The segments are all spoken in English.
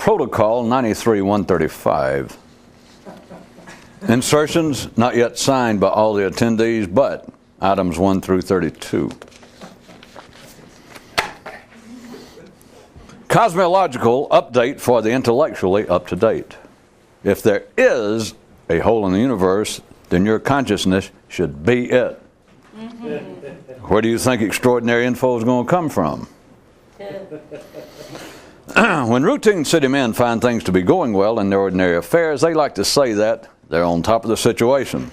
Protocol 93-135. Insertions not yet signed by all the attendees, but items 1 through 32. Cosmological update for the intellectually up to date. If there is a hole in the universe, then your consciousness should be it. Where do you think extraordinary info is going to come from? When routine city men find things to be going well in their ordinary affairs, they like to say that they're on top of the situation,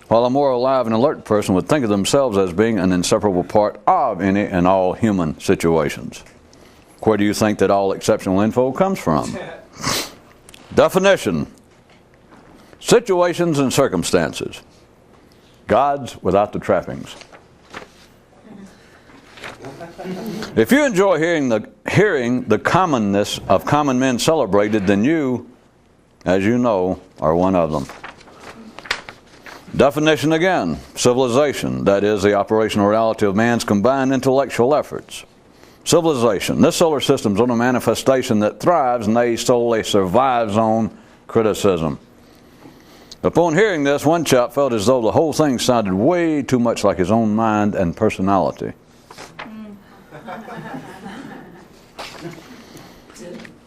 while a more alive and alert person would think of themselves as being an inseparable part of any and all human situations. Where do you think that all exceptional info comes from? Definition: situations and circumstances. Gods without the trappings. If you enjoy hearing the commonness of common men celebrated, then you, as you know, are one of them. Definition again: civilization, that is, the operational reality of man's combined intellectual efforts. Civilization, this solar system's only manifestation that thrives, nay, solely survives on criticism. Upon hearing this, one chap felt as though the whole thing sounded way too much like his own mind and personality.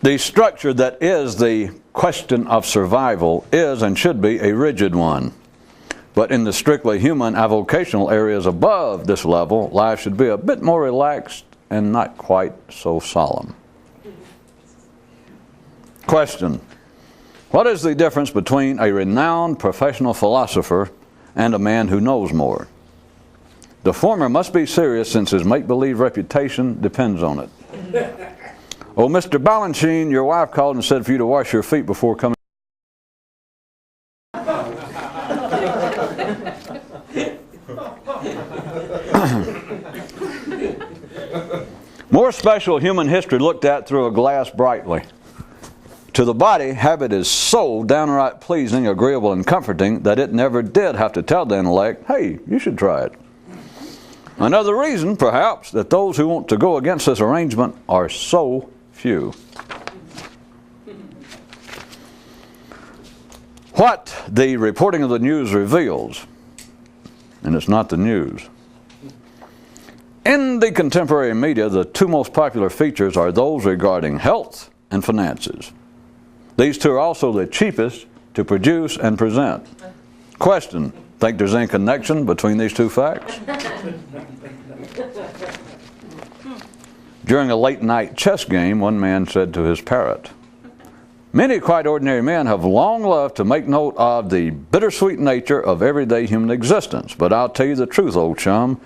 The structure that is the question of survival is and should be a rigid one. But in the strictly human avocational areas above this level, life should be a bit more relaxed and not quite so solemn. Question: what is the difference between a renowned professional philosopher and a man who knows more? The former must be serious, since his make-believe reputation depends on it. Oh, Mr. Balanchine, your wife called and said for you to wash your feet before coming. More special human history looked at through a glass brightly. To the body, habit is so downright pleasing, agreeable, and comforting that it never did have to tell the intellect, hey, you should try it. Another reason, perhaps, that those who want to go against this arrangement are so few. What the reporting of the news reveals, and it's not the news. In the contemporary media, the two most popular features are those regarding health and finances. These two are also the cheapest to produce and present. Question: think there's any connection between these two facts? During a late-night chess game, one man said to his parrot, "Many quite ordinary men have long loved to make note of the bittersweet nature of everyday human existence. But I'll tell you the truth, old chum.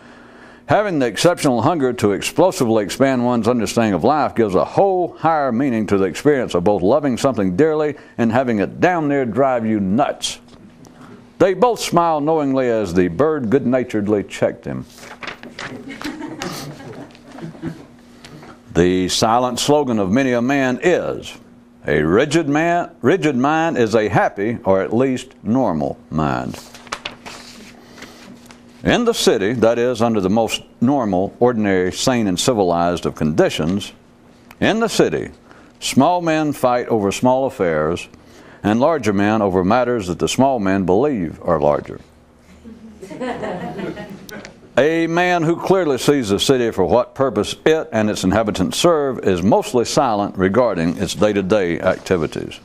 Having the exceptional hunger to explosively expand one's understanding of life gives a whole higher meaning to the experience of both loving something dearly and having it damn near drive you nuts." They both smiled knowingly as the bird good-naturedly checked him. The silent slogan of many a man is, a rigid mind is a happy, or at least normal, mind. In the city, that is, under the most normal, ordinary, sane, and civilized of conditions, in the city, small men fight over small affairs, and larger men over matters that the small men believe are larger. A man who clearly sees the city for what purpose it and its inhabitants serve is mostly silent regarding its day-to-day activities.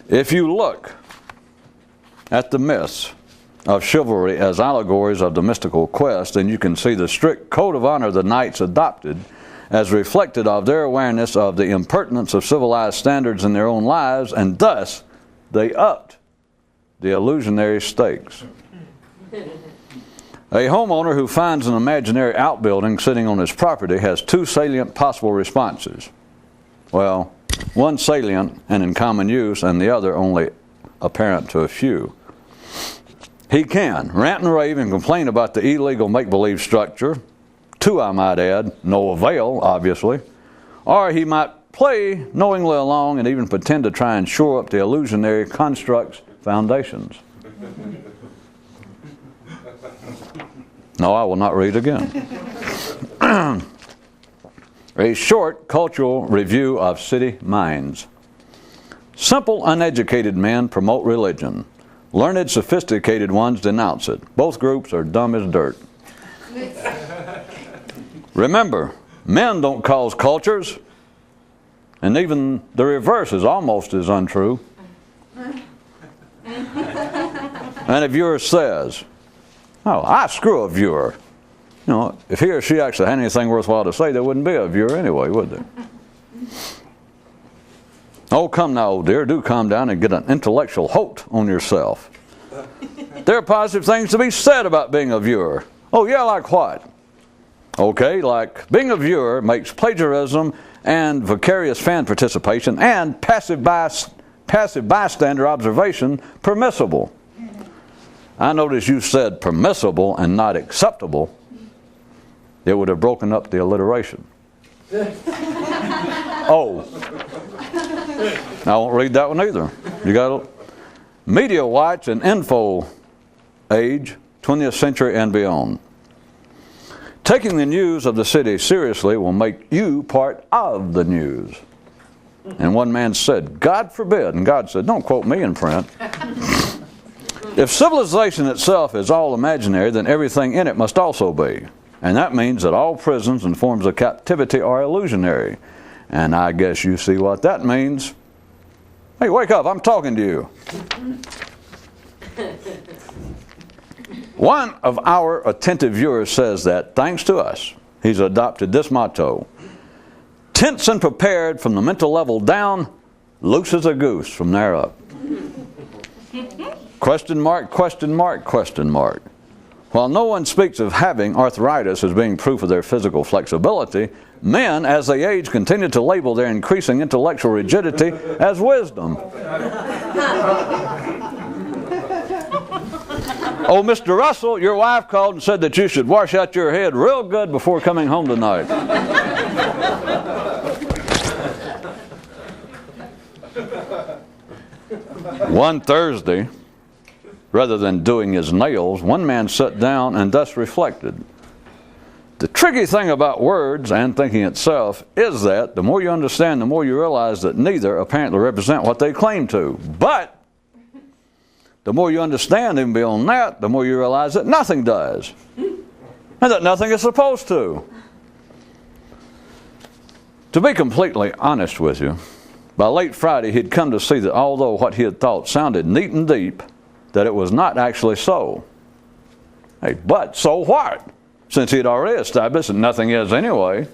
If you look at the myths of chivalry as allegories of the mystical quest, then you can see the strict code of honor the knights adopted as reflected of their awareness of the impertinence of civilized standards in their own lives, and thus they upped the illusionary stakes. A homeowner who finds an imaginary outbuilding sitting on his property has two salient possible responses. Well, one salient and in common use, and the other only apparent to a few. He can rant and rave and complain about the illegal make-believe structure, to, I might add, no avail, obviously. Or he might play knowingly along and even pretend to try and shore up the illusionary construct's foundations. No, I will not read again. A short cultural review of city minds. Simple, uneducated men promote religion. Learned, sophisticated ones denounce it. Both groups are dumb as dirt. Remember, men don't cause cultures, and even the reverse is almost as untrue. And a viewer says, "Oh, I screw a viewer." You know, if he or she actually had anything worthwhile to say, there wouldn't be a viewer anyway, would there? Oh, come now, old dear, do calm down and get an intellectual hold on yourself. There are positive things to be said about being a viewer. Oh, yeah, like what? Okay, like being a viewer makes plagiarism and vicarious fan participation and passive bystander observation permissible. I notice you said permissible and not acceptable. It would have broken up the alliteration. Oh. I won't read that one either. You got Media Watch and Info Age, 20th century and beyond. Taking the news of the city seriously will make you part of the news. And one man said, "God forbid," and God said, "Don't quote me in print." If civilization itself is all imaginary, then everything in it must also be. And that means that all prisons and forms of captivity are illusionary. And I guess you see what that means. Hey, wake up, I'm talking to you. One of our attentive viewers says that, thanks to us, he's adopted this motto: tense and prepared from the mental level down, loose as a goose from there up. Question mark, question mark, question mark. While no one speaks of having arthritis as being proof of their physical flexibility, men, as they age, continue to label their increasing intellectual rigidity as wisdom. Oh, Mr. Russell, your wife called and said that you should wash out your head real good before coming home tonight. One Thursday, rather than doing his nails, one man sat down and thus reflected: the tricky thing about words and thinking itself is that the more you understand, the more you realize that neither apparently represent what they claim to. But the more you understand even beyond that, the more you realize that nothing does. And that nothing is supposed to. To be completely honest with you, by late Friday he'd come to see that although what he had thought sounded neat and deep, that it was not actually so. Hey, but so what? Since he had already established that nothing is anyway.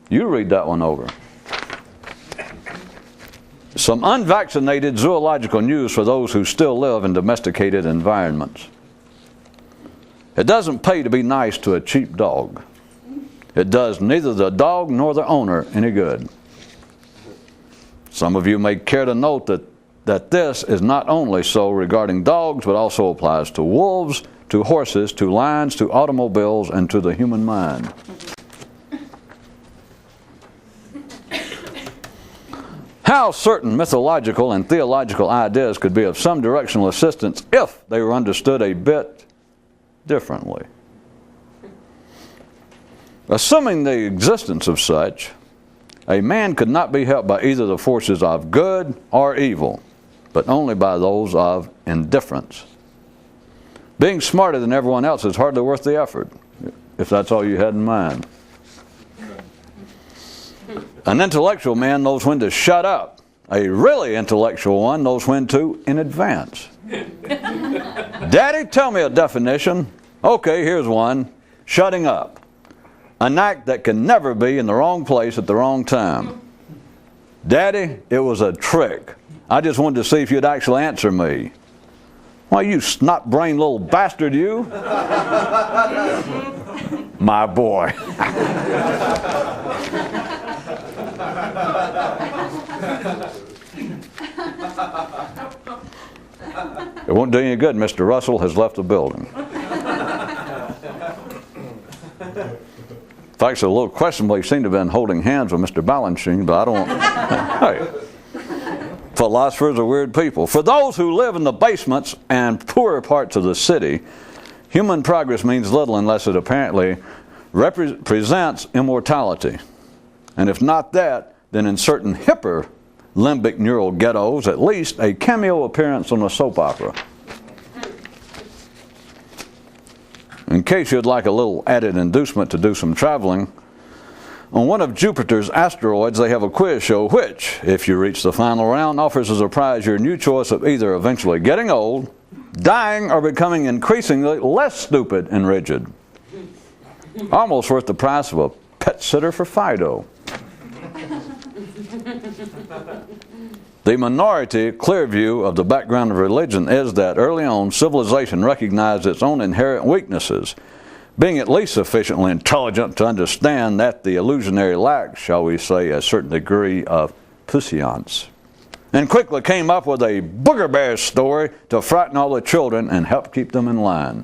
You read that one over. Some unvaccinated zoological news for those who still live in domesticated environments. It doesn't pay to be nice to a cheap dog. It does neither the dog nor the owner any good. Some of you may care to note that this is not only so regarding dogs, but also applies to wolves, to horses, to lions, to automobiles, and to the human mind. How certain mythological and theological ideas could be of some directional assistance if they were understood a bit differently. Assuming the existence of such, a man could not be helped by either the forces of good or evil, but only by those of indifference. Being smarter than everyone else is hardly worth the effort, if that's all you had in mind. An intellectual man knows when to shut up. A really intellectual one knows when to in advance. Daddy, tell me a definition. Okay, here's one. Shutting up. An act that can never be in the wrong place at the wrong time. Daddy, it was a trick. I just wanted to see if you'd actually answer me. Why, you snot-brained little bastard, you. My boy. It won't do any good. Mr. Russell has left the building. In fact, it's a little questionable. He seemed to have been holding hands with Mr. Balanchine, but I don't want... Hey, philosophers are weird people. For those who live in the basements and poorer parts of the city, human progress means little unless it apparently presents immortality. And if not that, then in certain hipper limbic neural ghettos, at least a cameo appearance on a soap opera. In case you'd like a little added inducement to do some traveling, on one of Jupiter's asteroids they have a quiz show which, if you reach the final round, offers as a prize your new choice of either eventually getting old, dying, or becoming increasingly less stupid and rigid. Almost worth the price of a pet sitter for Fido. The minority clear view of the background of religion is that early on civilization recognized its own inherent weaknesses, being at least sufficiently intelligent to understand that the illusionary lacked, shall we say, a certain degree of prescience, and quickly came up with a booger bear story to frighten all the children and help keep them in line.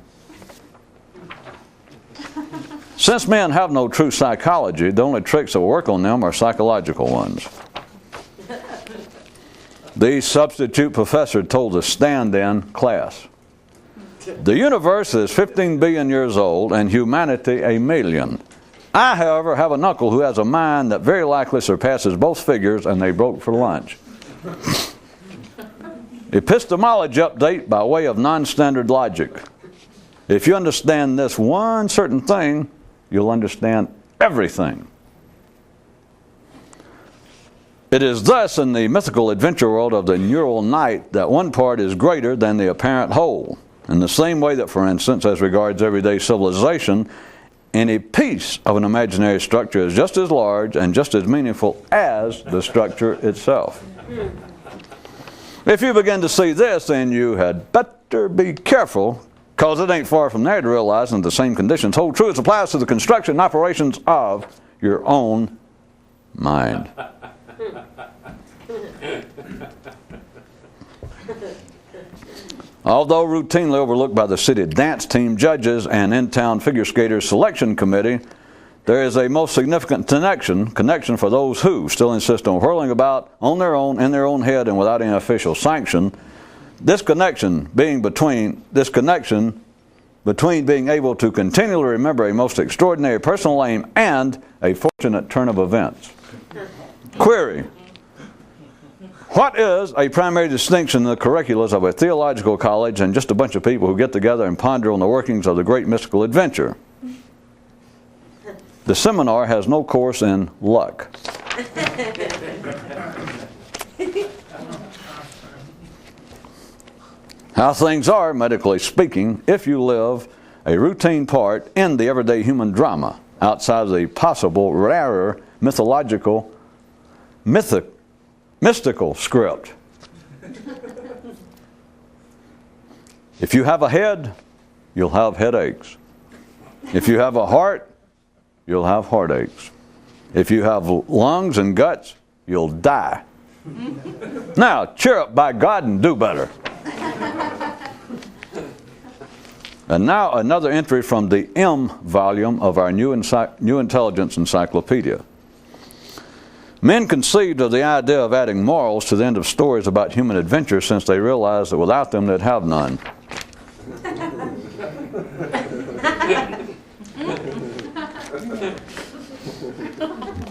Since men have no true psychology, the only tricks that work on them are psychological ones. The substitute professor told the stand-in class, "The universe is 15 billion years old and humanity a million. I, however, have an uncle who has a mind that very likely surpasses both figures, and they broke for lunch." Epistemology update by way of non-standard logic. If you understand this one certain thing, you'll understand everything. It is thus in the mythical adventure world of the neural night that one part is greater than the apparent whole. In the same way that, for instance, as regards everyday civilization, any piece of an imaginary structure is just as large and just as meaningful as the structure itself. If you begin to see this, then you had better be careful, because it ain't far from there to realize that the same conditions hold true as applies to the construction and operations of your own mind. Although routinely overlooked by the city dance team judges and in-town figure skaters selection committee, there is a most significant connection for those who still insist on whirling about on their own, in their own head, and without any official sanction. This connection between being able to continually remember a most extraordinary personal aim and a fortunate turn of events. Query: what is a primary distinction in the curriculums of a theological college and just a bunch of people who get together and ponder on the workings of the great mystical adventure? The seminar has no course in luck. How things are, medically speaking, if you live a routine part in the everyday human drama outside of the possible rarer mystical script. If you have a head, you'll have headaches. If you have a heart, you'll have heartaches. If you have lungs and guts, you'll die. Now, cheer up by God and do better. And now another entry from the M volume of our New Intelligence Encyclopedia. Men conceived of the idea of adding morals to the end of stories about human adventure since they realized that without them they'd have none.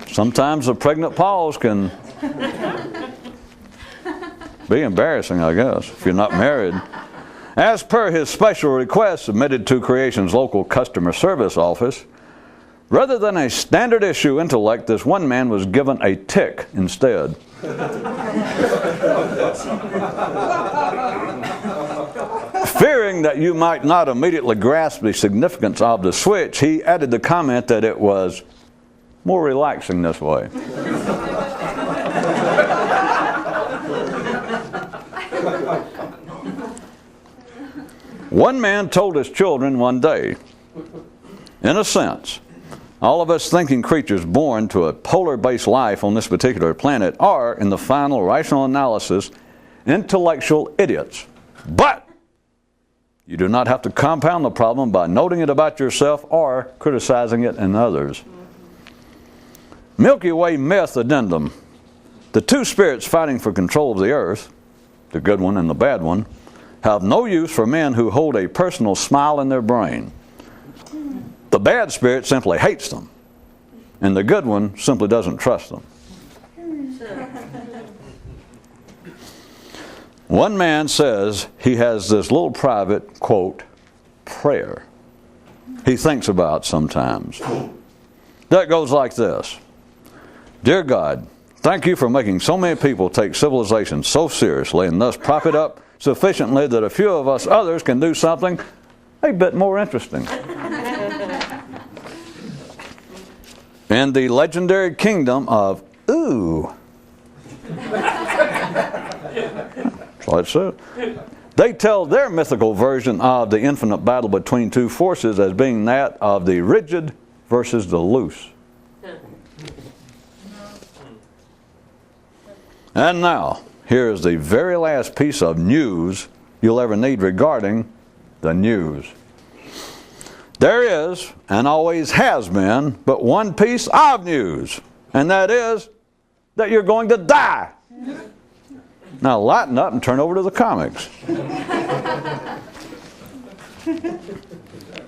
Sometimes a pregnant pause can be embarrassing, I guess, if you're not married. As per his special request submitted to Creation's local customer service office, rather than a standard issue intellect, this one man was given a tick instead. Fearing that you might not immediately grasp the significance of the switch, he added the comment that it was more relaxing this way. One man told his children one day, in a sense, all of us thinking creatures born to a polar-based life on this particular planet are, in the final rational analysis, intellectual idiots. But you do not have to compound the problem by noting it about yourself or criticizing it in others. Milky Way myth addendum. The two spirits fighting for control of the earth, the good one and the bad one, have no use for men who hold a personal smile in their brain. The The bad spirit simply hates them, and the good one simply doesn't trust them. One man says he has this little private, quote, prayer he thinks about sometimes. That goes like this. Dear God, thank you for making so many people take civilization so seriously and thus prop it up sufficiently that a few of us others can do something a bit more interesting. In the legendary kingdom of Ooh. That's what it says. They tell their mythical version of the infinite battle between two forces as being that of the rigid versus the loose. And now, here is the very last piece of news you'll ever need regarding the news. There is, and always has been, but one piece of news, and that is that you're going to die. Now lighten up and turn over to the comics.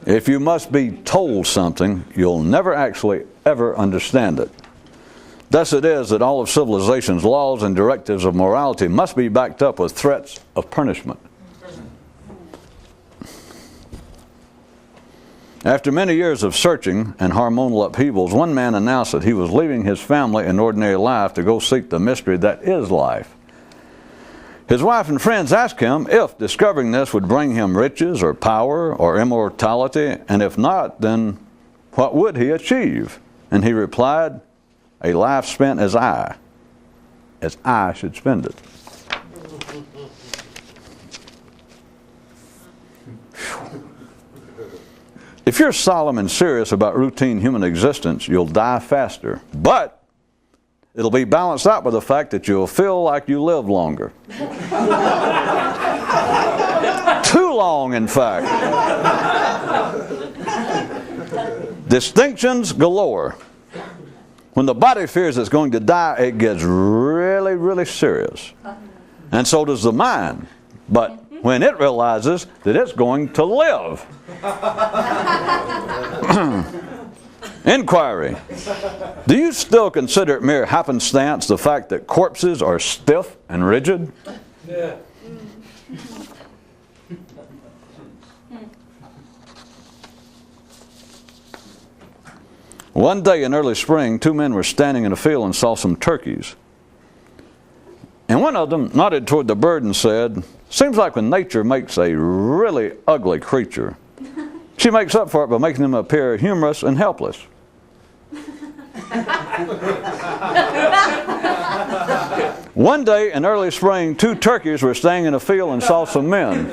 If you must be told something, you'll never actually ever understand it. Thus it is that all of civilization's laws and directives of morality must be backed up with threats of punishment. After many years of searching and hormonal upheavals, one man announced that he was leaving his family and ordinary life to go seek the mystery that is life. His wife and friends asked him if discovering this would bring him riches or power or immortality, and if not, then what would he achieve? And he replied, a life spent as I should spend it. If you're solemn and serious about routine human existence, you'll die faster. But it'll be balanced out by the fact that you'll feel like you live longer. Too long, in fact. Distinctions galore. When the body fears it's going to die, it gets really, really serious. And so does the mind. But when it realizes that it's going to live. Inquiry. Do you still consider it mere happenstance the fact that corpses are stiff and rigid? Yeah. One day in early spring, two men were standing in a field and saw some turkeys. And one of them nodded toward the bird and said, seems like when nature makes a really ugly creature, she makes up for it by making them appear humorous and helpless. One day in early spring, two turkeys were staying in a field and saw some men.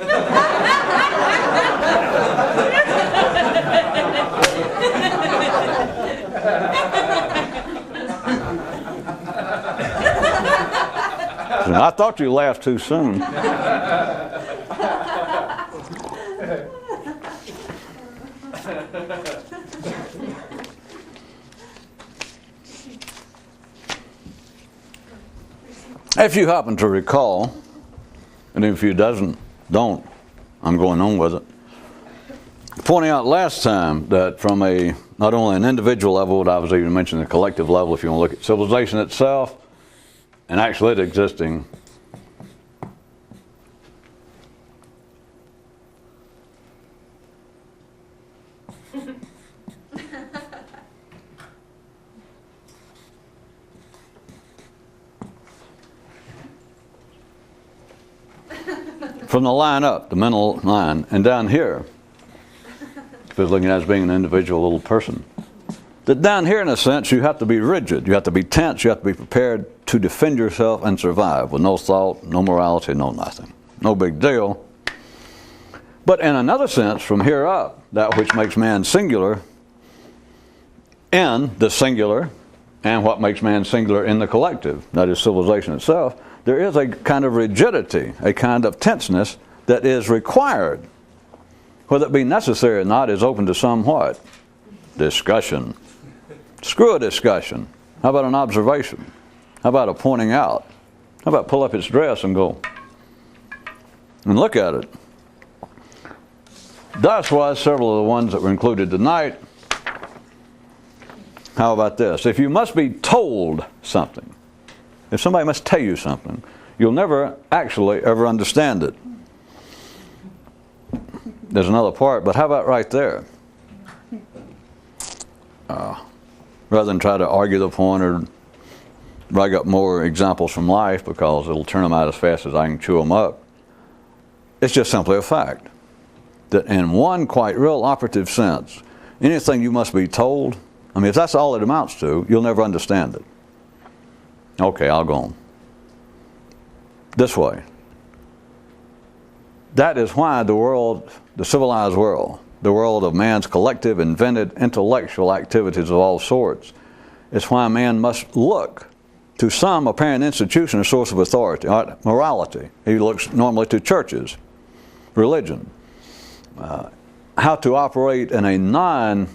I thought you laughed too soon. If you happen to recall, and if you don't, I'm going on with it, pointing out last time that from a not only an individual level, but I was even mentioning the collective level, if you want to look at civilization itself, and actually it existing, from the line up, the mental line, and down here, if you're looking at it as being an individual little person, that down here, in a sense, you have to be rigid, you have to be tense, you have to be prepared to defend yourself and survive with no thought, no morality, no nothing. No big deal. But in another sense, from here up, that which makes man singular in the singular, and what makes man singular in the collective, that is civilization itself, there is a kind of rigidity, a kind of tenseness that is required. Whether it be necessary or not is open to some what? Discussion. Screw a discussion. How about an observation? How about a pointing out? How about pull up its dress and go and look at it? That's why several of the ones that were included tonight How about this? If you must be told something, if somebody must tell you something, you'll never actually ever understand it. There's another part, but how about right there? Rather than try to argue the point or drag up more examples from life because it'll turn them out as fast as I can chew them up, it's just simply a fact that in one quite real operative sense, anything you must be told, I mean, if that's all it amounts to, you'll never understand it. Okay, I'll go on. This way. That is why the world, the civilized world, the world of man's collective, invented, intellectual activities of all sorts, is why man must look to some apparent institution or source of authority, morality. He looks normally to churches, religion, how to operate in a non-clerical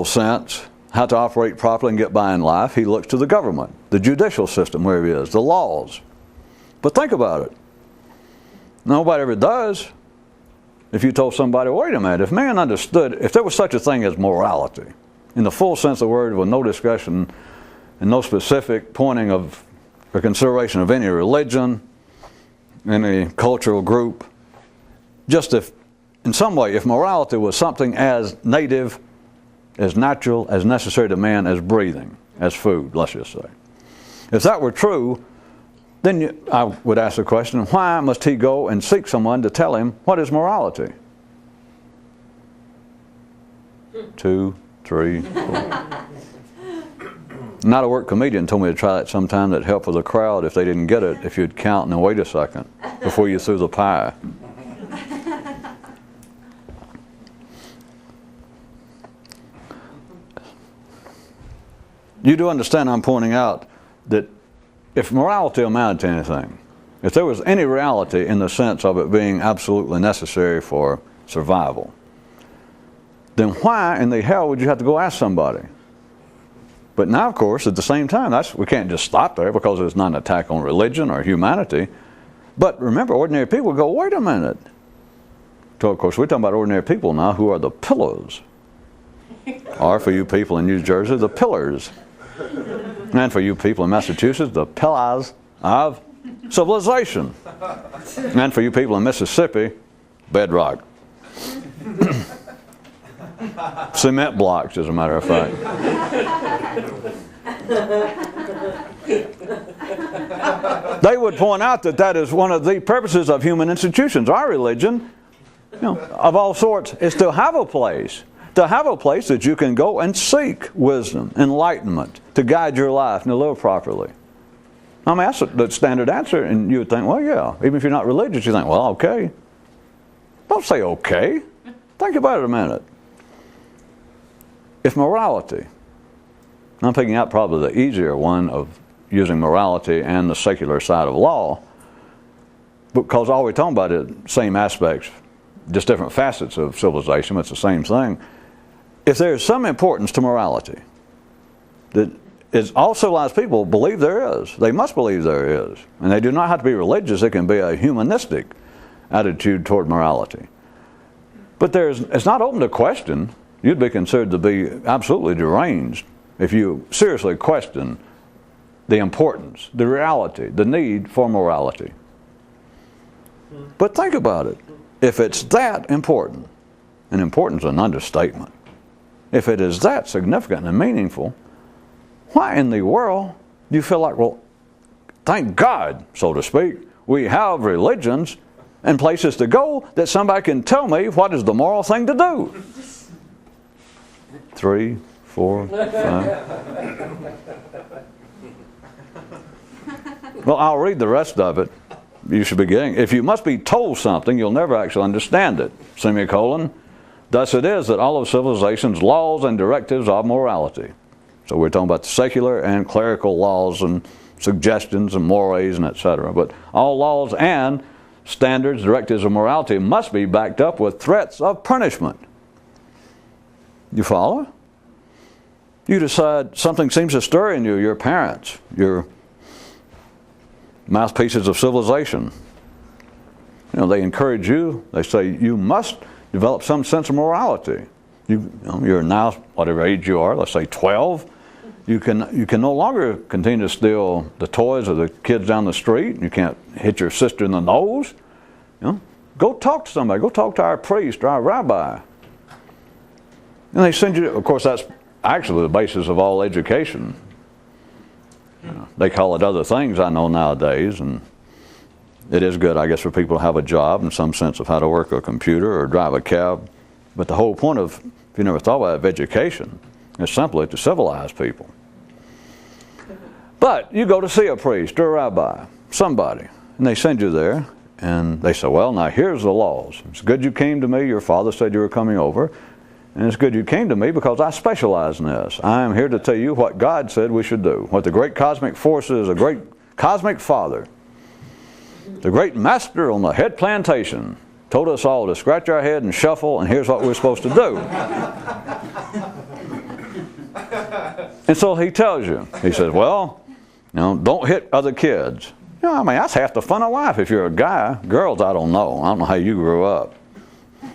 sense, how to operate properly and get by in life. He looks to the government, the judicial system, where he is, the laws. But think about it. Nobody ever does. If you told somebody, wait a minute, if man understood, if there was such a thing as morality, in the full sense of the word, with no discussion and no specific pointing of or consideration of any religion, any cultural group, just if, in some way, if morality was something as native, as natural, as necessary to man as breathing, as food, let's just say. If that were true, then I would ask the question, why must he go and seek someone to tell him what is morality? 2, 3, 4. Not a work comedian told me to try that sometime. That'd help with the crowd if they didn't get it, if you'd count and then wait a second before you threw the pie. You do understand I'm pointing out that if morality amounted to anything, if there was any reality in the sense of it being absolutely necessary for survival, then why in the hell would you have to go ask somebody? But now, of course, at the same time, we can't just stop there because it's not an attack on religion or humanity. But remember, ordinary people go, wait a minute. So, of course, we're talking about ordinary people now who are the pillars. Or for you people in New Jersey, the pillars. And for you people in Massachusetts, the pillars of civilization. And for you people in Mississippi, bedrock. Cement blocks, as a matter of fact. They would point out that that is one of the purposes of human institutions. Our religion, of all sorts, is to have a place. To have a place that you can go and seek wisdom, enlightenment, to guide your life and to live properly. I mean, that's the standard answer, and you would think, well, yeah. Even if you're not religious, you think, well, okay. Don't say okay. Think about it a minute. If morality, I'm picking out probably the easier one of using morality and the secular side of law, because all we're talking about is same aspects, just different facets of civilization, but it's the same thing. If there is some importance to morality, that is all civilized people believe there is. They must believe there is. And they do not have to be religious. It can be a humanistic attitude toward morality. But it's not open to question. You'd be considered to be absolutely deranged if you seriously question the importance, the reality, the need for morality. But think about it. If it's that important, and important is an understatement, if it is that significant and meaningful, why in the world do you feel like, well, thank God, so to speak, we have religions and places to go that somebody can tell me what is the moral thing to do? 3, 4, 5. Well, I'll read the rest of it. You should be getting. If you must be told something, you'll never actually understand it. Semicolon. Thus it is that all of civilization's laws and directives are morality. So we're talking about the secular and clerical laws and suggestions and mores and etc. But all laws and standards, directives of morality must be backed up with threats of punishment. You follow? You decide something seems to stir in you, your parents, your mouthpieces of civilization. They encourage you. They say you must develop some sense of morality. You're now, whatever age you are, let's say 12, you can no longer continue to steal the toys of the kids down the street. You can't hit your sister in the nose. Go talk to somebody. Go talk to our priest or our rabbi. And they send you, of course, that's actually the basis of all education. They call it other things, I know, nowadays, and it is good, I guess, for people to have a job in some sense of how to work a computer or drive a cab. But the whole point of, if you never thought about it, of education is simply to civilize people. But you go to see a priest or a rabbi, somebody, and they send you there, and they say, well, now here's the laws. It's good you came to me. Your father said you were coming over. And it's good you came to me because I specialize in this. I am here to tell you what God said we should do. What the great cosmic forces, the great cosmic father, the great master on the head plantation, told us all to scratch our head and shuffle, and here's what we're supposed to do. And so he tells you, he says, well, don't hit other kids. That's half the fun of life if you're a guy. Girls, I don't know. I don't know how you grew up.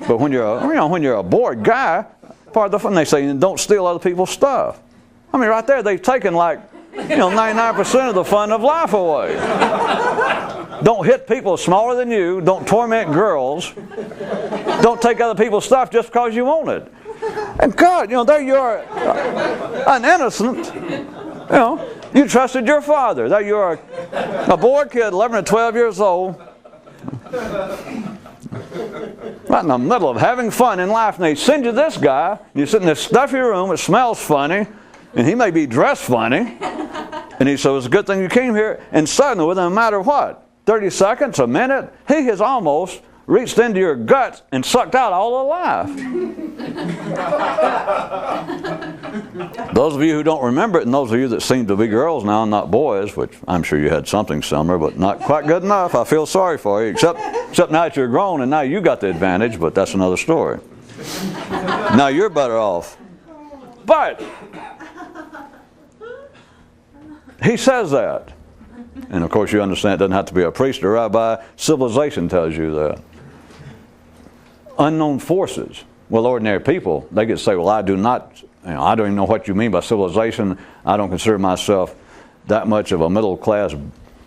But when you're a bored guy, part of the fun, they say, don't steal other people's stuff. Right there, they've taken 99% of the fun of life away. Don't hit people smaller than you. Don't torment girls. Don't take other people's stuff just because you want it. And God, there you are, an innocent. You trusted your father. There you are, a bored kid, 11 or 12 years old, right in the middle of having fun in life, and they send you this guy, and you sit in this stuffy room, it smells funny, and he may be dressed funny, and he says, it's a good thing you came here, and suddenly, within a matter of what, 30 seconds, a minute, he has almost reached into your guts and sucked out all the life. Those of you who don't remember it, and those of you that seem to be girls now and not boys, which I'm sure you had something similar, but not quite good enough. I feel sorry for you, except now that you're grown and now you got the advantage, but that's another story. Now you're better off. But he says that. And of course you understand it doesn't have to be a priest or rabbi. Civilization tells you that. Unknown forces. Well, ordinary people, they could say, well, I don't even know what you mean by civilization. I don't consider myself that much of a middle class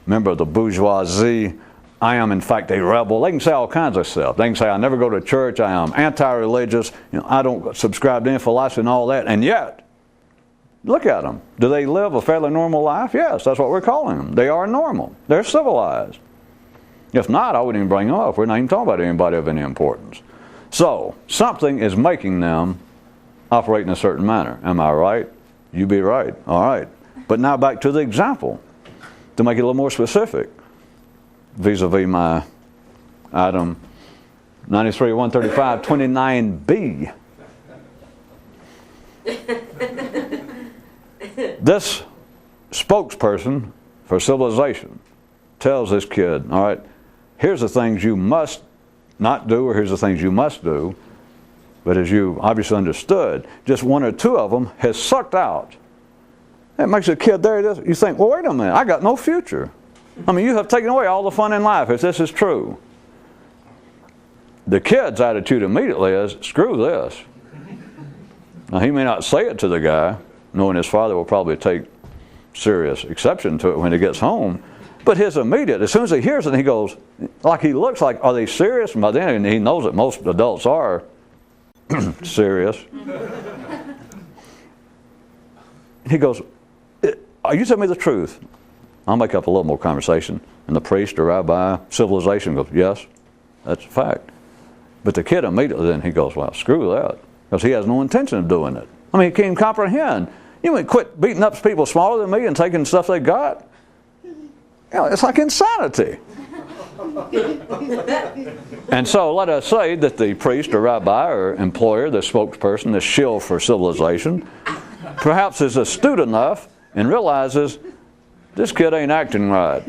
member of the bourgeoisie. I am, in fact, a rebel. They can say all kinds of stuff. They can say, I never go to church. I am anti-religious. I don't subscribe to any philosophy and all that. And yet, look at them. Do they live a fairly normal life? Yes, that's what we're calling them. They are normal. They're civilized. If not, I wouldn't even bring them up. We're not even talking about anybody of any importance. So, something is making them operate in a certain manner. Am I right? You be right. All right. But now back to the example, to make it a little more specific, vis-a-vis my item 93-135, 29B. This spokesperson for civilization tells this kid, all right, here's the things you must not do, or here's the things you must do. But as you obviously understood, just one or two of them has sucked out. That makes a kid, there it is. You think, well, wait a minute, I got no future. You have taken away all the fun in life if this is true. The kid's attitude immediately is, screw this. Now, he may not say it to the guy, knowing his father will probably take serious exception to it when he gets home. But his immediate, as soon as he hears it, he goes, he looks like, are they serious? And by then he knows that most adults are serious. He goes, are you telling me the truth? I'll make up a little more conversation. And the priest or rabbi, civilization goes, yes, that's a fact. But the kid immediately then he goes, well, screw that. Because he has no intention of doing it. He can't even comprehend. You mean quit beating up people smaller than me and taking stuff they got? It's like insanity. And so let us say that the priest or rabbi or employer, the spokesperson, the shill for civilization, perhaps is astute enough and realizes this kid ain't acting right.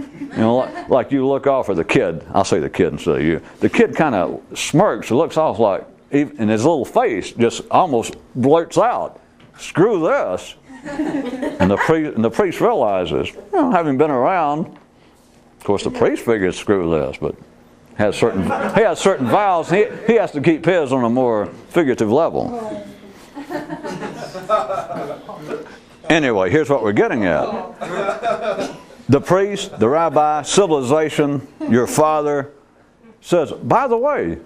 Like you look off, or the kid, I'll say the kid instead of you, the kid kind of smirks, it looks off like, and his little face just almost blurts out, screw this. And the priest realizes, having been around, of course the priest figures screw this, but he has certain vows. He has to keep his on a more figurative level. Anyway, here's what we're getting at. The priest, the rabbi, civilization, your father says, by the way,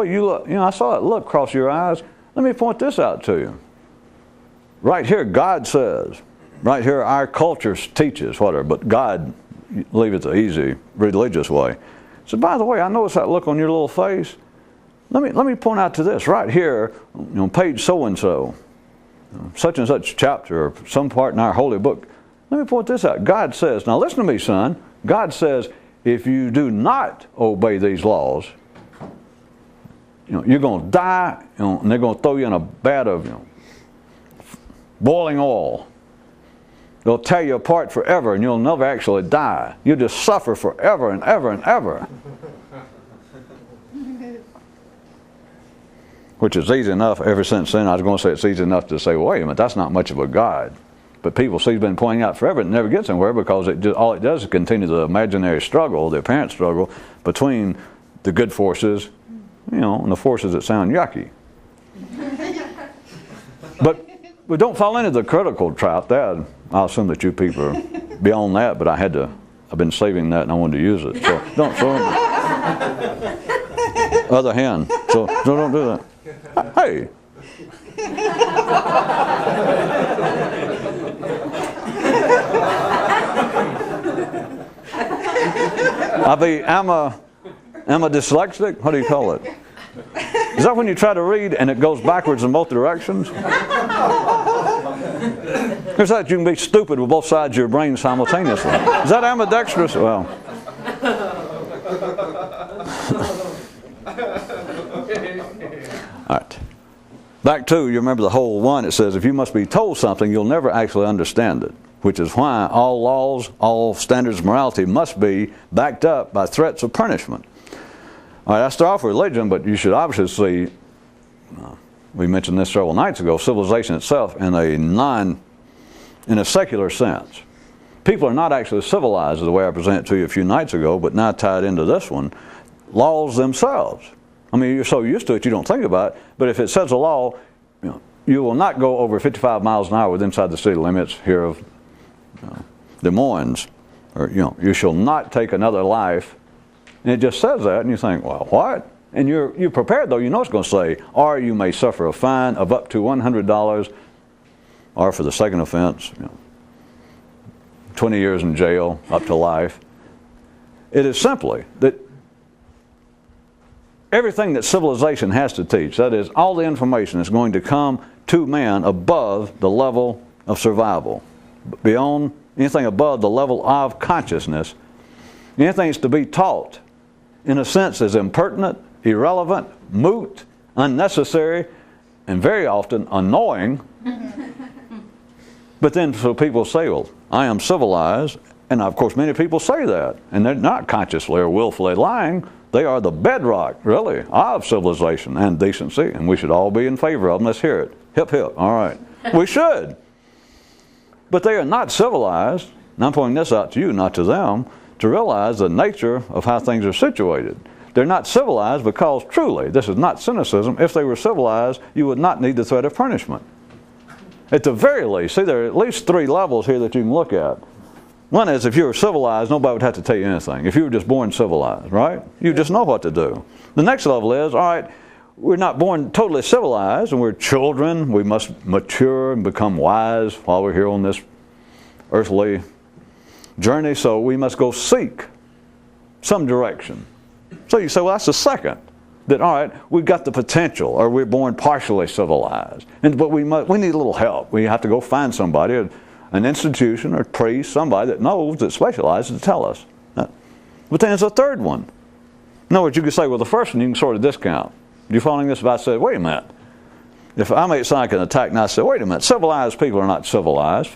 you look, I saw that look cross your eyes. Let me point this out to you. Right here, God says. Right here, our culture teaches whatever, but God, leave it the easy, religious way. So, by the way, I noticed that look on your little face. Let me point out to this right here, page so and so, such and such chapter, or some part in our holy book. Let me point this out. God says, now listen to me, son. God says, if you do not obey these laws, you're going to die, and they're going to throw you in a vat of boiling oil. They'll tear you apart forever, and you'll never actually die. You'll just suffer forever and ever and ever. Which is easy enough. Ever since then, I was going to say it's easy enough to say, well, wait a minute, that's not much of a God. But people see he's been pointing out forever, it never gets anywhere, because all it does is continue the imaginary struggle, the apparent struggle, between the good forces, and the forces that sound yucky. But we don't fall into the critical trap. That I'll assume that you people are beyond that, but I've been saving that and I wanted to use it. So don't other hand. So don't do that. Hey. I'm a dyslexic? What do you call it? Is that when you try to read and it goes backwards in both directions? There's that you can be stupid with both sides of your brain simultaneously. Is that ambidextrous? Well. All right. Back to, you remember the whole one, it says, if you must be told something, you'll never actually understand it. Which is why all laws, all standards of morality must be backed up by threats of punishment. All right, I start off with religion, but you should obviously see, we mentioned this several nights ago, civilization itself in a secular sense. People are not actually civilized the way I presented to you a few nights ago, but now tied into this one. Laws themselves. I mean, you're so used to it you don't think about it, but if it says a law, you will not go over 55 miles an hour within inside the city limits here of Des Moines, or you shall not take another life, and it just says that, and you think, well, what? And you're prepared, though. You know it's going to say, or you may suffer a fine of up to $100, or for the second offense, 20 years in jail, up to life. It is simply that everything that civilization has to teach, that is, all the information is going to come to man above the level of survival. Beyond anything above the level of consciousness, anything is to be taught, in a sense, is impertinent, irrelevant, moot, unnecessary, and very often annoying. But then so people say, well, I am civilized, and of course many people say that, and they're not consciously or willfully lying. They are the bedrock, really, of civilization and decency, and we should all be in favor of them. Let's hear it. Hip, hip. All right. We should. But they are not civilized, and I'm pointing this out to you, not to them, to realize the nature of how things are situated. They're not civilized because, truly, this is not cynicism. If they were civilized, you would not need the threat of punishment. At the very least, see, there are at least 3 levels here that you can look at. One is, if you were civilized, nobody would have to tell you anything. If you were just born civilized, right? You just know what to do. The next level is, all right, we're not born totally civilized, and we're children. We must mature and become wise while we're here on this earthly journey, so we must go seek some direction. So you say, well, that's the second. That, all right, we've got the potential, or we're born partially civilized, but we need a little help. We have to go find somebody, an institution or a priest, somebody that knows, that specializes to tell us. But then there's a third one. In other words, you could say, well, the first one you can sort of discount. You following this? If I said, wait a minute. If I made it sound like an attack and I said, wait a minute, civilized people are not civilized.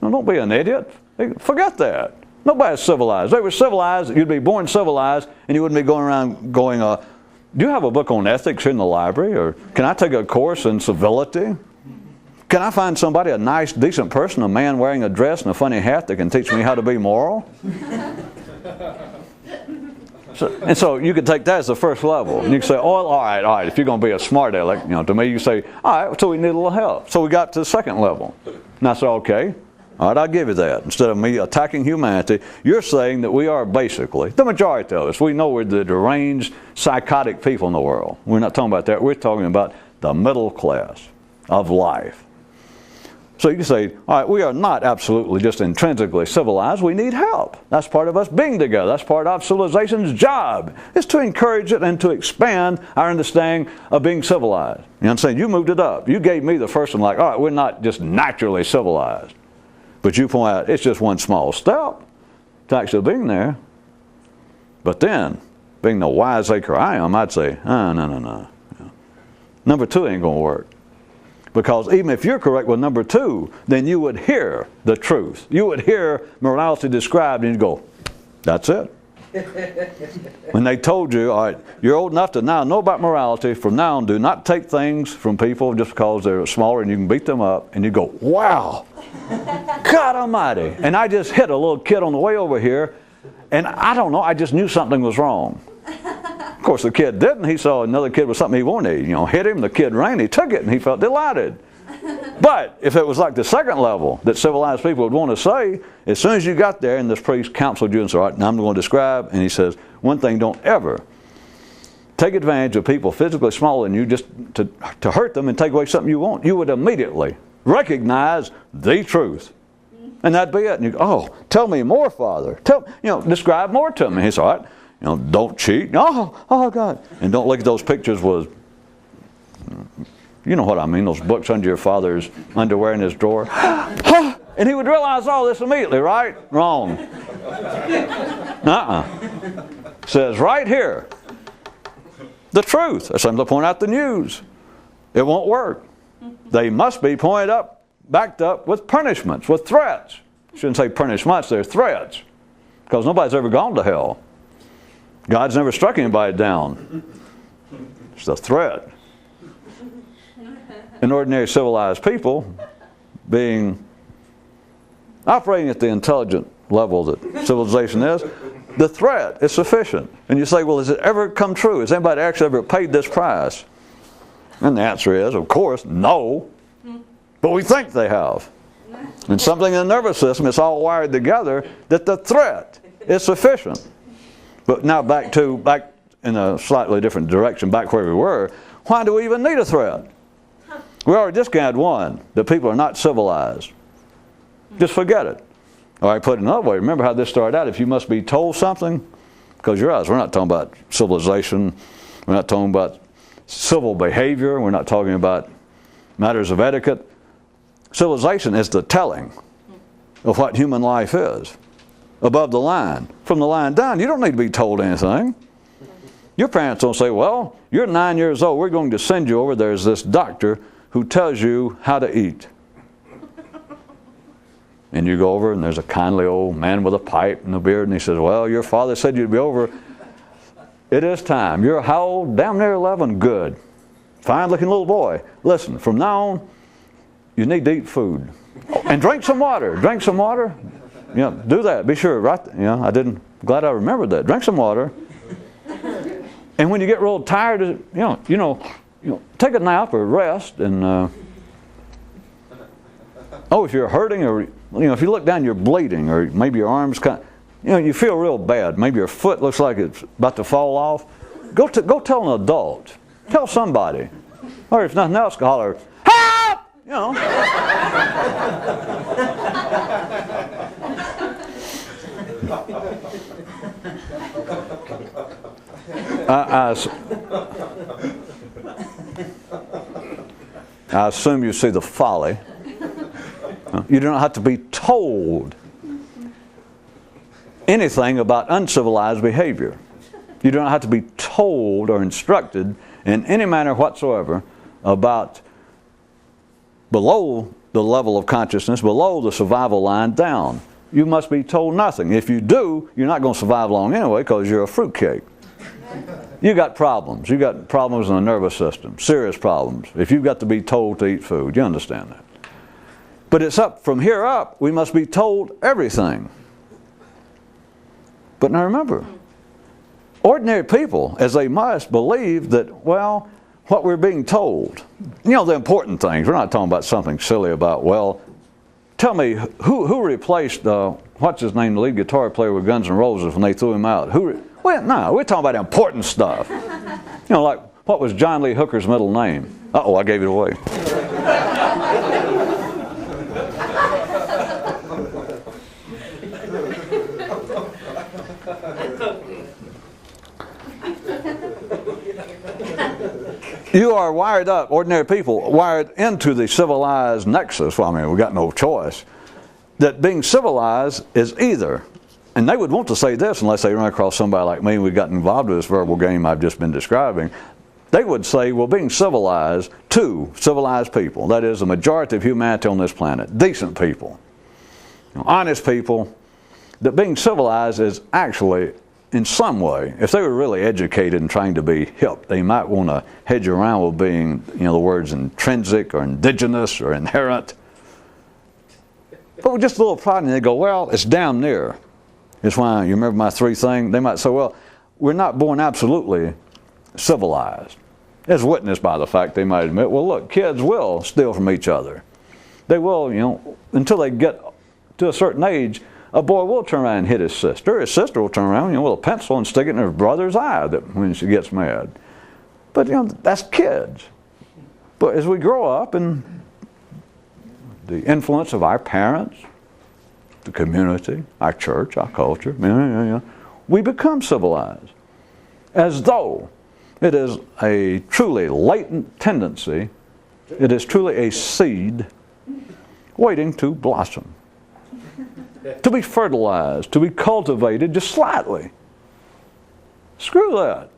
No, don't be an idiot. Forget that. Nobody's civilized. If they were civilized, you'd be born civilized, and you wouldn't be going around going, do you have a book on ethics in the library? Or can I take a course in civility? Can I find somebody, a nice, decent person, a man wearing a dress and a funny hat that can teach me how to be moral? So you could take that as the first level. And you can say, oh, all right, if you're going to be a smart aleck, to me you say, all right, so we need a little help. So we got to the second level. And I said, okay, all right, I'll give you that. Instead of me attacking humanity, you're saying that we are basically, the majority of us, we know we're the deranged, psychotic people in the world. We're not talking about that. We're talking about the middle class of life. So you can say, all right, we are not absolutely just intrinsically civilized. We need help. That's part of us being together. That's part of civilization's job, is to encourage it and to expand our understanding of being civilized. You know what I'm saying? You moved it up. You gave me the first one, like, all right, we're not just naturally civilized. But you point out it's just one small step to actually being there. But then, being the wiseacre I am, I'd say, no. Number 2 ain't going to work. Because even if you're correct with number 2, then you would hear the truth. You would hear morality described and you'd go, that's it. When they told you, all right, you're old enough to now know about morality, from now on do not take things from people just because they're smaller and you can beat them up. And you go, wow, God almighty. And I just hit a little kid on the way over here, and I don't know, I just knew something was wrong. Of course, the kid didn't. He saw another kid with something he wanted. Hit him, the kid ran, he took it, and he felt delighted. But if it was like the second level that civilized people would want to say, as soon as you got there and this priest counseled you and said, all right, now I'm going to describe, and he says, one thing, don't ever take advantage of people physically smaller than you just to hurt them and take away something you want. You would immediately recognize the truth. And that'd be it. And you go, oh, tell me more, Father. Describe more to me. He said, all right. Don't cheat. Oh, God. And don't look at those pictures with, you know what I mean, those books under your father's underwear in his drawer. And he would realize all this immediately, right? Wrong. Says right here, the truth. That's something to point out the news. It won't work. They must be backed up with punishments, with threats. Shouldn't say punishments, they're threats. Because nobody's ever gone to hell. God's never struck anybody down. It's a threat. And ordinary civilized people, operating at the intelligent level that civilization is, the threat is sufficient. And you say, well, has it ever come true? Has anybody actually ever paid this price? And the answer is, of course, no. But we think they have. And something in the nervous system, it's all wired together, that the threat is sufficient. But now back in a slightly different direction, back where we were, why do we even need a threat? We already discounted one, that people are not civilized. Just forget it. Or I put it another way, remember how this started out, if you must be told something, close your eyes. We're not talking about civilization, we're not talking about civil behavior, we're not talking about matters of etiquette. Civilization is the telling of what human life is. Above the line. From the line down, you don't need to be told anything. Your parents don't say, well, you're 9 years old, we're going to send you over, there's this doctor who tells you how to eat. And you go over and there's a kindly old man with a pipe and a beard, and he says, well, your father said you'd be over. It is time. You're how old? Damn near 11. Good. Fine looking little boy. Listen, from now on, you need to eat food. And drink some water. Drink some water. Do that. Be sure, right? Glad I remembered that. Drink some water. And when you get real tired, take a nap or rest. And if you're hurting, or if you look down, you're bleeding, or maybe your arms you feel real bad. Maybe your foot looks like it's about to fall off. Go tell an adult. Tell somebody. Or if nothing else, holler, help! I assume you see the folly. You don't have to be told anything about uncivilized behavior. You don't have to be told or instructed in any manner whatsoever about below the level of consciousness, below the survival line down. You must be told nothing. If you do, you're not going to survive long anyway because you're a fruitcake. You got problems. You got problems in the nervous system, serious problems. If you've got to be told to eat food, you understand that. But it's up from here up, we must be told everything. But now remember, ordinary people, as they must, believe that, well, what we're being told, the important things. We're not talking about something silly about, well, tell me, who replaced, what's his name, the lead guitar player with Guns N' Roses when they threw him out? Well, no, we're talking about important stuff. Like, what was John Lee Hooker's middle name? Uh-oh, I gave it away. You are wired up, ordinary people, wired into the civilized nexus. Well, I mean, we got no choice. That being civilized is either, and they would want to say this unless they run across somebody like me and we got involved with this verbal game I've just been describing. They would say, well, being civilized to civilized people, that is, the majority of humanity on this planet, decent people, honest people, that being civilized is actually, in some way, if they were really educated and trying to be hip, they might want to hedge around with being, the words intrinsic or indigenous or inherent. But with just a little pride, and they go, well, it's damn near. It's why, you remember my three things? They might say, well, we're not born absolutely civilized. As witnessed by the fact they might admit, well, look, kids will steal from each other. They will, until they get to a certain age, a boy will turn around and hit his sister. His sister will turn around, with a pencil and stick it in her brother's eye when she gets mad. But, that's kids. But as we grow up and the influence of our parents, the community, our church, our culture, we become civilized. As though it is a truly latent tendency, it is truly a seed waiting to blossom. To be fertilized, to be cultivated just slightly. Screw that.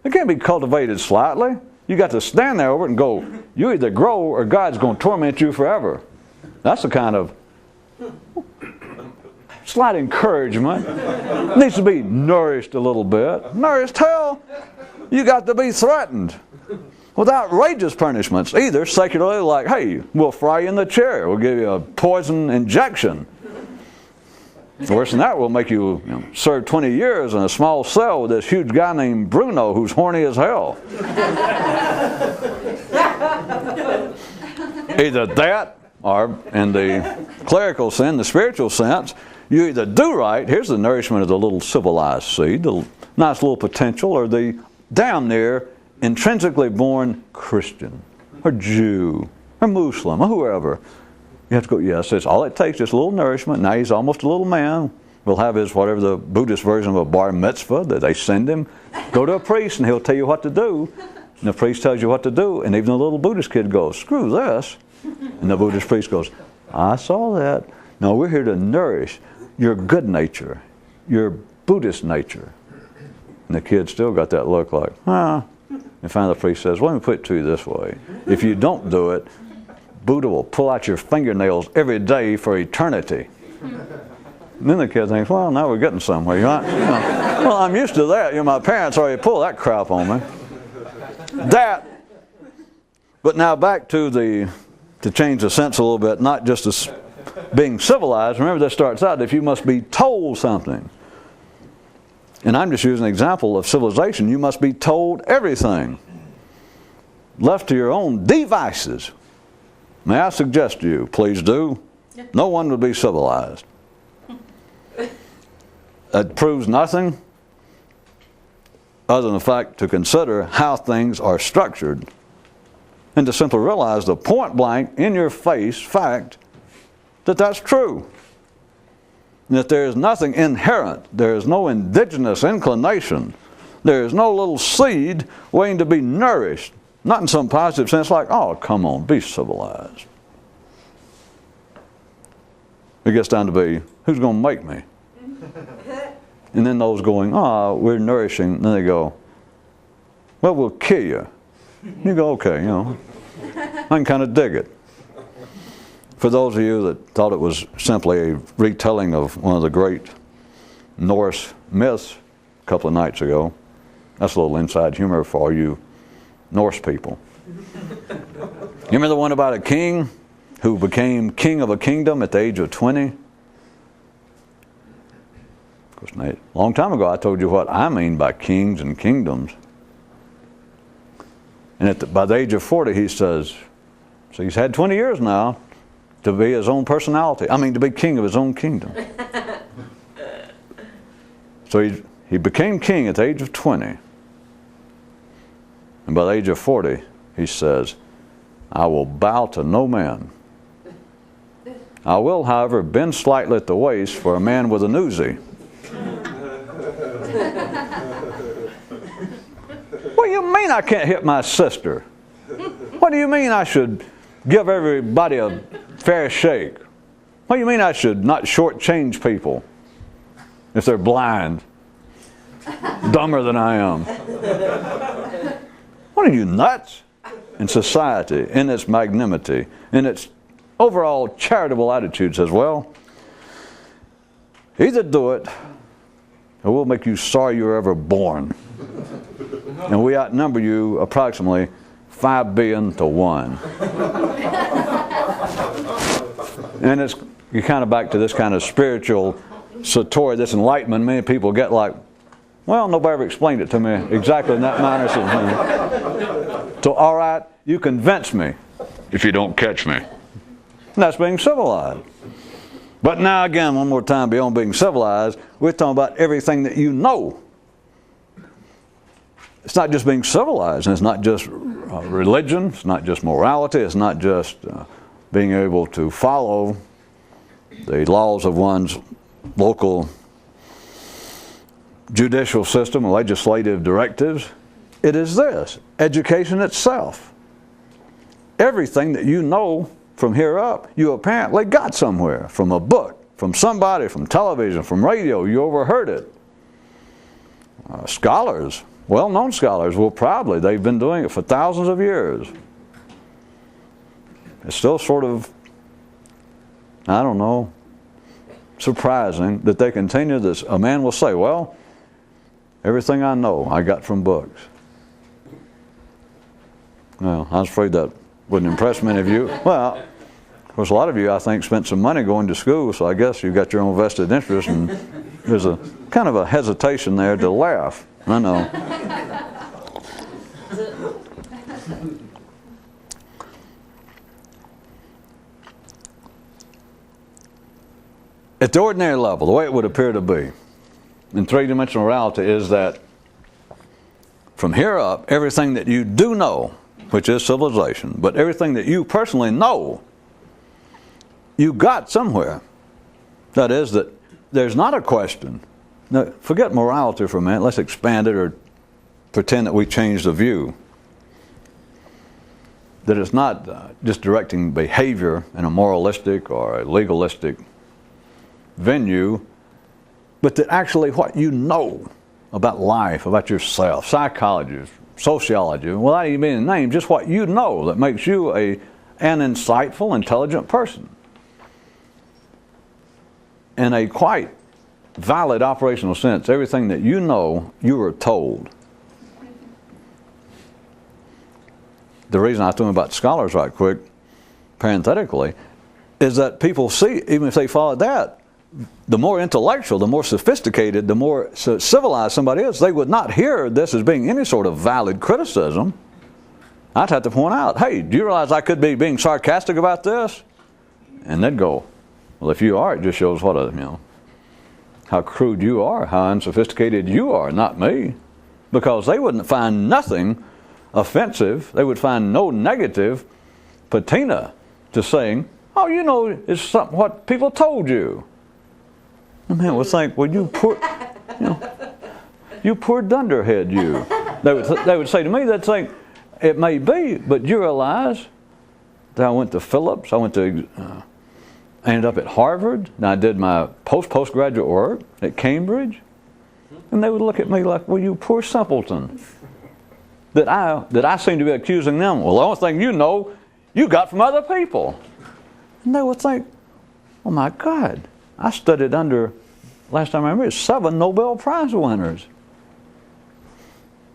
It can't be cultivated slightly. You got to stand there over it and go, you either grow or God's going to torment you forever. That's the kind of slight encouragement. It needs to be nourished a little bit. Nourished, hell, you got to be threatened with outrageous punishments, either secularly, like, hey, we'll fry you in the chair, we'll give you a poison injection. Worse than that, we'll make you, serve 20 years in a small cell with this huge guy named Bruno who's horny as hell. Either that, or in the clerical sense, the spiritual sense, you either do right, here's the nourishment of the little civilized seed, the nice little potential, or the damn near intrinsically born Christian, or Jew, or Muslim, or whoever. You have to go, yes, it's all it takes, just a little nourishment. Now he's almost a little man. We'll have his, whatever the Buddhist version of a bar mitzvah that they send him. Go to a priest and he'll tell you what to do. And the priest tells you what to do. And even the little Buddhist kid goes, screw this. And the Buddhist priest goes, I saw that. No, we're here to nourish your good nature, your Buddhist nature. And the kid still got that look like, And finally the priest says, well, let me put it to you this way. If you don't do it, Buddha will pull out your fingernails every day for eternity. And then the kid thinks, well, now we're getting somewhere. Well, I'm used to that. My parents already pulled that crap on me. But now back to change the sense a little bit, not just as being civilized. Remember, this starts out if you must be told something. And I'm just using an example of civilization. You must be told everything. Left to your own devices. May I suggest to you, please do, no one would be civilized. It proves nothing other than the fact to consider how things are structured and to simply realize the point blank, in your face fact that that's true. And that there is nothing inherent, there is no indigenous inclination, there is no little seed waiting to be nourished. Not in some positive sense like, oh, come on, be civilized. It gets down to be, who's going to make me? And then those going, oh, we're nourishing. And then they go, well, we'll kill you. You go, okay, I can kind of dig it. For those of you that thought it was simply a retelling of one of the great Norse myths a couple of nights ago, that's a little inside humor for you Norse people. You remember the one about a king who became king of a kingdom at the age of 20? Of course, a long time ago I told you what I mean by kings and kingdoms. And by the age of 40, he says, so he's had 20 years now to be his own personality. I mean, to be king of his own kingdom. So he became king at the age of 20. And by the age of 40, he says, I will bow to no man. I will, however, bend slightly at the waist for a man with an Uzi. What do you mean I can't hit my sister? What do you mean I should give everybody a fair shake? What do you mean I should not shortchange people if they're blind, dumber than I am? What are you, nuts? In society, in its magnanimity, in its overall charitable attitude, says, well, either do it or we'll make you sorry you were ever born. And we outnumber you approximately 5 billion to 1. And you're kind of back to this kind of spiritual satori, this enlightenment. Many people get like, well, nobody ever explained it to me exactly in that manner. So, all right, you convince me if you don't catch me. And that's being civilized. But now again, one more time, beyond being civilized, we're talking about everything that you know. It's not just being civilized, and it's not just religion, it's not just morality, it's not just being able to follow the laws of one's local judicial system, legislative directives. It is this, education itself. Everything that you know from here up, you apparently got somewhere, from a book, from somebody, from television, from radio, you overheard it. Scholars, well-known scholars, they've been doing it for thousands of years. It's still sort of, I don't know, surprising that they continue this. A man will say, well, everything I know I got from books. Well, I was afraid that wouldn't impress many of you. Well, of course, a lot of you, I think, spent some money going to school, so I guess you got your own vested interest, and there's a kind of a hesitation there to laugh. I know. At the ordinary level, the way it would appear to be in three-dimensional reality is that from here up, everything that you do know, which is civilization, but everything that you personally know, you got somewhere. That is, that there's not a question. Now, forget morality for a minute. Let's expand it or pretend that we changed the view. That it's not just directing behavior in a moralistic or a legalistic venue, but that actually what you know about life, about yourself, psychology, sociology, without even being named, just what you know that makes you an insightful, intelligent person. In a quite valid operational sense, everything that you know, you were told. The reason I was talking about scholars right quick, parenthetically, is that people see, even if they follow that, the more intellectual, the more sophisticated, the more civilized somebody is, they would not hear this as being any sort of valid criticism. I'd have to point out, hey, do you realize I could be being sarcastic about this? And they'd go, well, if you are, it just shows how crude you are, how unsophisticated you are, not me. Because they wouldn't find nothing offensive. They would find no negative patina to saying, oh, you know, it's something what people told you. And man would think, well, you poor dunderhead, you. They would say to me, they'd think, it may be, but you realize that I went to Phillips, I ended up at Harvard, and I did my postgraduate work at Cambridge, and they would look at me like, well, you poor simpleton. That I seem to be accusing them. Well, the only thing you know, you got from other people. And they would think, oh my God, I studied under, last time I remember, 7 Nobel Prize winners.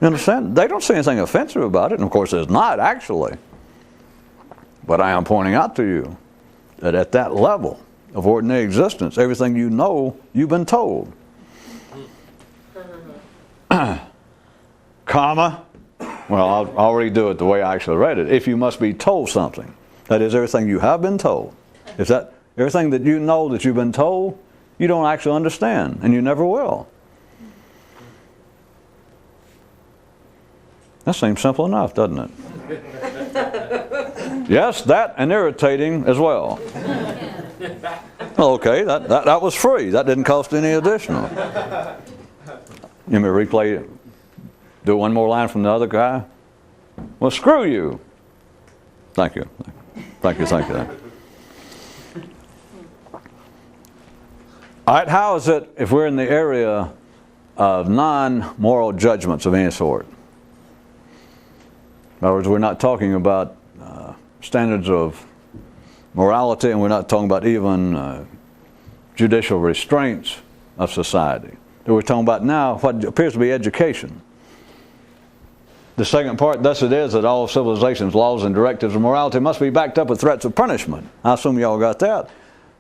You understand? They don't see anything offensive about it, and of course there's not actually. But I am pointing out to you that at that level of ordinary existence, everything you know, you've been told. comma, well, I'll already do it the way I actually read it. If you must be told something, that is everything you have been told. If that everything that you know that you've been told, you don't actually understand, and you never will. That seems simple enough, doesn't it? Yes, that and irritating as well. Okay, that was free. That didn't cost any additional. You may replay it. Do one more line from the other guy. Well, screw you. Thank you. Thank you. All right, how is it if we're in the area of non-moral judgments of any sort? In other words, we're not talking about standards of morality, and we're not talking about even judicial restraints of society. We're talking about now what appears to be education. The second part, thus it is that all civilizations, laws, and directives of morality must be backed up with threats of punishment. I assume y'all got that.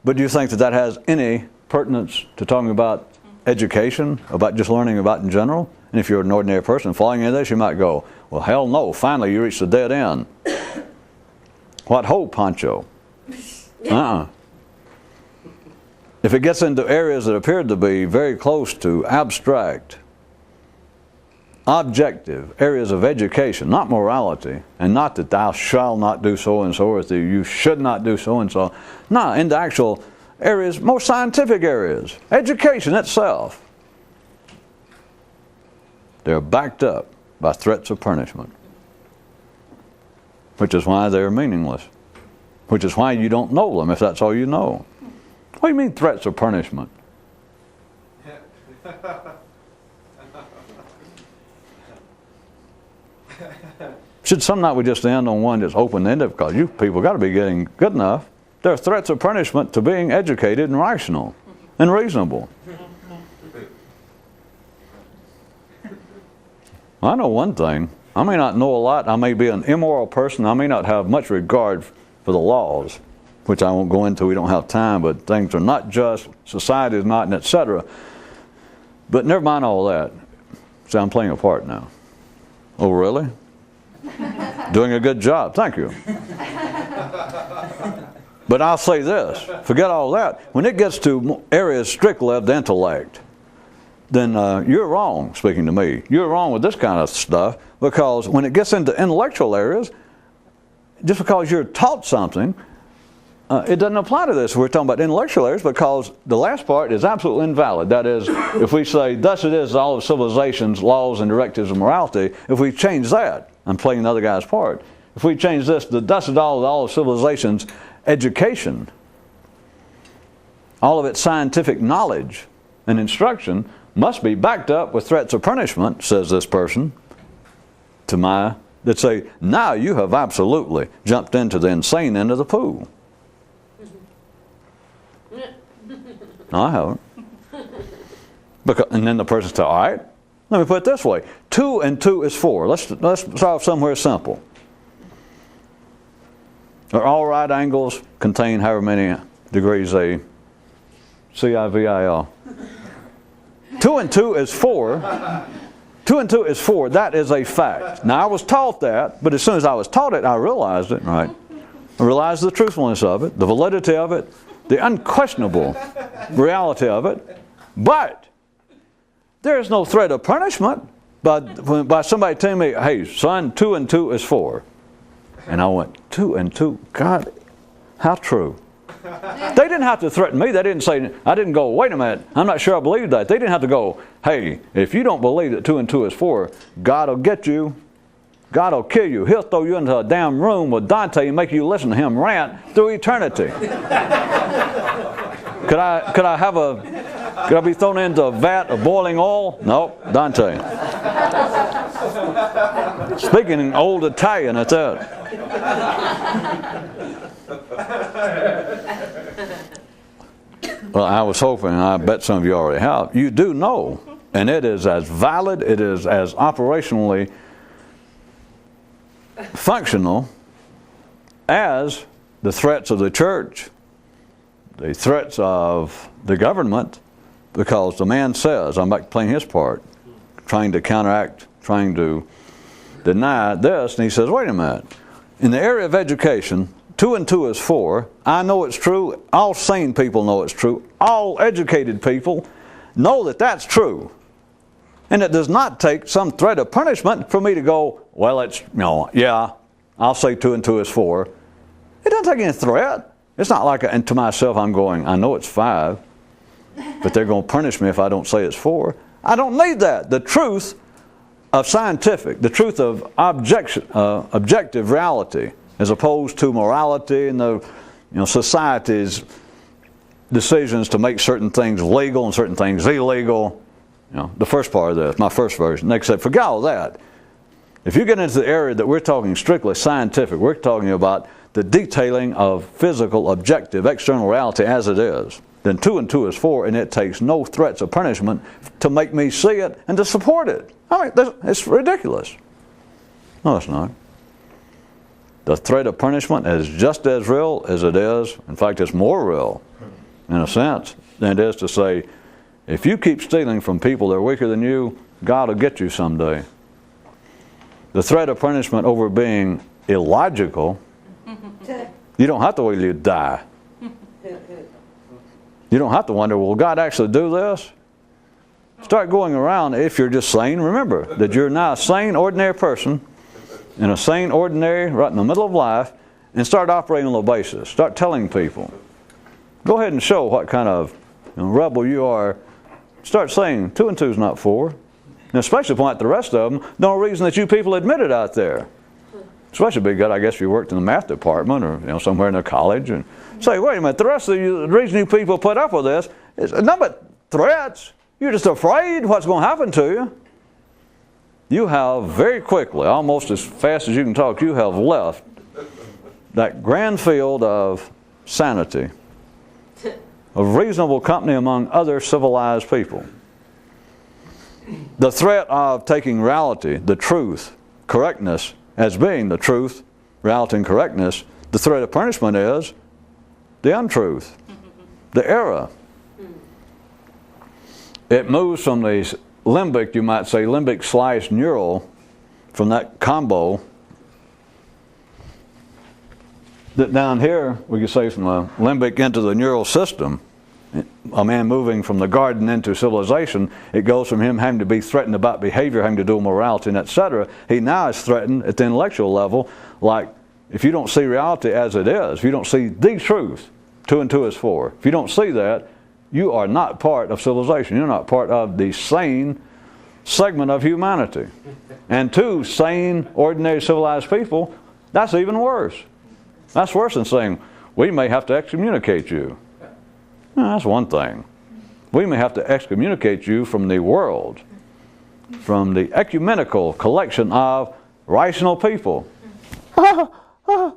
But do you think that that has any pertinence to talking about education, about just learning about in general? And if you're an ordinary person falling into this, you might go, well, hell no, finally you reached the dead end. What ho, Pancho? If it gets into areas that appear to be very close to abstract, objective areas of education, not morality, and not that thou shalt not do so and so, or that you should not do so and so. No, into actual areas, more scientific areas, education itself. They're backed up by threats of punishment, which is why they're meaningless, which is why you don't know them if that's all you know. What do you mean threats of punishment? Should some night we just end on one that's open-ended, because you people got to be getting good enough. There are threats of punishment to being educated and rational and reasonable. I know one thing. I may not know a lot. I may be an immoral person. I may not have much regard for the laws, which I won't go into. We don't have time, but things are not just, society is not, and etc. But never mind all that. See, I'm playing a part now. Oh, really? Doing a good job. Thank you. But I'll say this. Forget all that. When it gets to areas strictly of the intellect, then you're wrong, speaking to me. You're wrong with this kind of stuff, because when it gets into intellectual areas, just because you're taught something, it doesn't apply to this. We're talking about intellectual areas, because the last part is absolutely invalid. That is, if we say, thus it is all of civilizations, laws, and directives of morality, if we change that, I'm playing the other guy's part, if we change this, thus it all of civilizations, education, all of its scientific knowledge and instruction must be backed up with threats of punishment, says this person, that say, now you have absolutely jumped into the insane end of the pool. No, I haven't. And then the person says, all right, let me put it this way. 2 and 2 is 4. Let's solve somewhere simple. Are all right angles contain however many degrees they CIVIL? 2 and 2 is 4. 2 and 2 is 4. That is a fact. Now, I was taught that, but as soon as I was taught it, I realized it, right? I realized the truthfulness of it, the validity of it, the unquestionable reality of it. But there is no threat of punishment by somebody telling me, hey, son, 2 and 2 is 4. And I went, 2 and 2? God, how true. They didn't have to threaten me. They didn't say, I didn't go, wait a minute, I'm not sure I believe that. They didn't have to go, hey, if you don't believe that 2 and 2 is 4, God will get you. God will kill you. He'll throw you into a damn room with Dante and make you listen to him rant through eternity. Could I be thrown into a vat of boiling oil? Nope, Dante. Speaking in old Italian at that. Well, I was hoping, and I bet some of you already have, you do know, and it is as valid, it is as operationally functional as the threats of the church, the threats of the government, because the man says, I'm back playing his part, trying to counteract, trying to deny this. And he says, wait a minute. In the area of education, 2 and 2 is 4. I know it's true. All sane people know it's true. All educated people know that that's true. And it does not take some threat of punishment for me to go, well, it's, yeah, I'll say 2 and 2 is 4. It doesn't take any threat. It's not like, and to myself I'm going, I know it's 5, but they're going to punish me if I don't say it's 4. I don't need that. The truth of scientific, the truth of objective reality, as opposed to morality and the society's decisions to make certain things legal and certain things illegal. The first part of this, my first version. They said, forget all that. If you get into the area that we're talking strictly scientific, we're talking about the detailing of physical, objective, external reality as it is, then 2 and 2 is 4, and it takes no threats of punishment to make me see it and to support it. I mean, it's ridiculous. No, it's not. The threat of punishment is just as real as it is. In fact, it's more real, in a sense, than it is to say, if you keep stealing from people that are weaker than you, God will get you someday. The threat of punishment over being illogical, you don't have to wait till you die. You don't have to wonder, will God actually do this? Start going around if you're just sane. Remember that you're now a sane, ordinary person, in a sane, ordinary, right in the middle of life, and start operating on a basis. Start telling people. Go ahead and show what kind of rebel you are. Start saying 2 and 2 is not 4. And especially point out the rest of them, no reason that you people admit it out there. Especially be good, I guess, if you worked in the math department or somewhere in a college and say, wait a minute, the rest of you, the reason you people put up with this is nothing but threats. You're just afraid what's going to happen to you. You have very quickly, almost as fast as you can talk, you have left that grand field of sanity, of reasonable company among other civilized people. The threat of taking reality, the truth, correctness, as being the truth, reality and correctness, the threat of punishment is the untruth, the error. It moves from the limbic, you might say, limbic / neural, from that combo, that down here, we could say from the limbic into the neural system, a man moving from the garden into civilization, it goes from him having to be threatened about behavior, having to do with morality, and etc. He now is threatened at the intellectual level, like if you don't see reality as it is, if you don't see the truth, 2 and 2 is 4. If you don't see that, you are not part of civilization. You're not part of the sane segment of humanity. And 2 sane, ordinary, civilized people, that's even worse. That's worse than saying, we may have to excommunicate you. No, that's one thing. We may have to excommunicate you from the world, from the ecumenical collection of rational people. To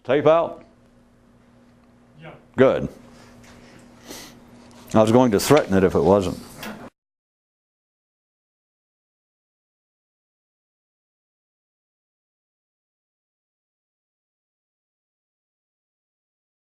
tape out? Yeah. Good. I was going to threaten it if it wasn't.